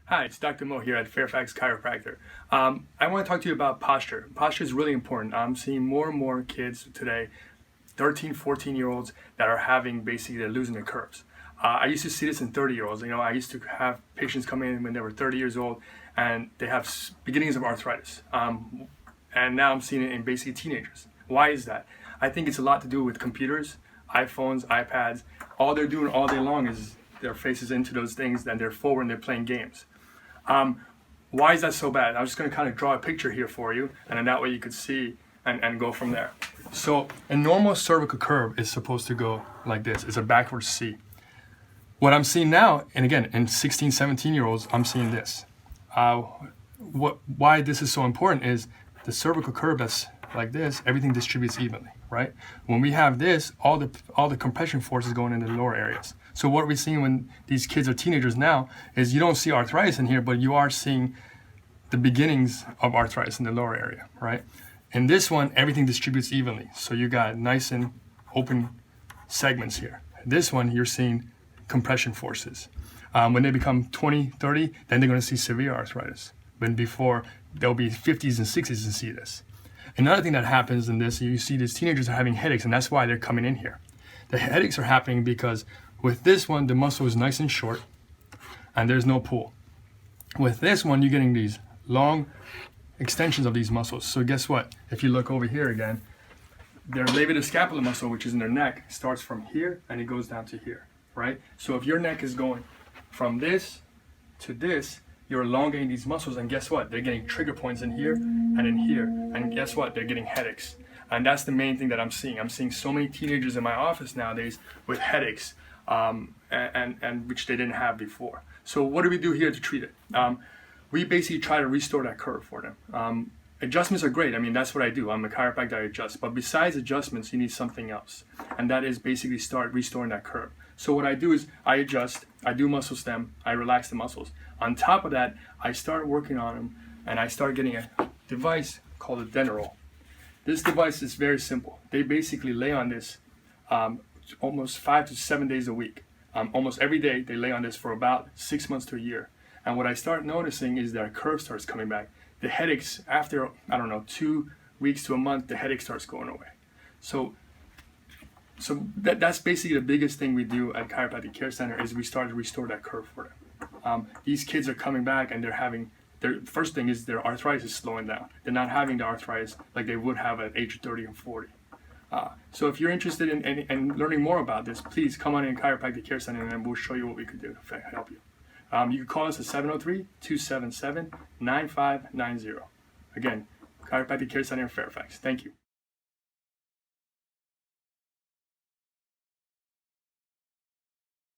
Hi, it's Dr. Mo here at Fairfax Chiropractor. I want to talk to you about posture. Posture is really important. I'm seeing more and more kids today, 13, 14-year-olds that are having basically, they're losing their curves. I used to see this in 30-year-olds. I used to have patients come in when they were 30 years old and they have beginnings of arthritis. And now I'm seeing it in basically teenagers. Why is that? I think it's a lot to do with computers, iPhones, iPads. All they're doing all day long is their faces into those things, and they're forward and they're playing games. Why is that so bad? I'm just going to kind of draw a picture here for you, and then that way you could see and go from there. So a normal cervical curve is supposed to go like this. It's a backwards C. What I'm seeing now, and again, in 16, 17-year-olds, I'm seeing this. Why this is so important is the cervical curve that's like this, everything distributes evenly, right? When we have this, all the compression force is going in the lower areas. So what we're seeing when these kids are teenagers now is you don't see arthritis in here, but you are seeing the beginnings of arthritis in the lower area, right? In this one, everything distributes evenly. So you got nice and open segments here. This one, you're seeing compression forces. When they become 20, 30, then they're going to see severe arthritis. When before, there'll be 50s and 60s and see this. Another thing that happens in this, you see these teenagers are having headaches, and that's why they're coming in here. The headaches are happening because with this one, the muscle is nice and short, and there's no pull. With this one, you're getting these long extensions of these muscles. So guess what? If you look over here again, their levator muscle, which is in their neck, starts from here, and it goes down to here, right? So if your neck is going from this to this, you're elongating these muscles, and guess what? They're getting trigger points in here and in here, and guess what? They're getting headaches. And that's the main thing that I'm seeing. I'm seeing so many teenagers in my office nowadays with headaches, and which they didn't have before. So what do we do here to treat it? We basically try to restore that curve for them. Adjustments are great. I mean, that's what I do. I'm a chiropractor, I adjust. But besides adjustments, you need something else. And that is basically start restoring that curve. So what I do is I adjust, I do muscle stem, I relax the muscles. On top of that, I start working on them, and I start getting a device called a Denerol. This device is very simple. They basically lay on this almost 5 to 7 days a week. Almost every day they lay on this for about 6 months to a year. And what I start noticing is their curve starts coming back. The headaches, after, 2 weeks to a month, the headache starts going away. So that's basically the biggest thing we do at Chiropractic Care Center is we start to restore that curve for them. These kids are coming back, and their first thing is their arthritis is slowing down. They're not having the arthritis like they would have at age 30 and 40. So if you're interested in learning more about this, please come on in Chiropractic Care Center, and we'll show you what we could do to help you. You can call us at 703-277-9590. Again, Chiropractic Care Center in Fairfax. Thank you.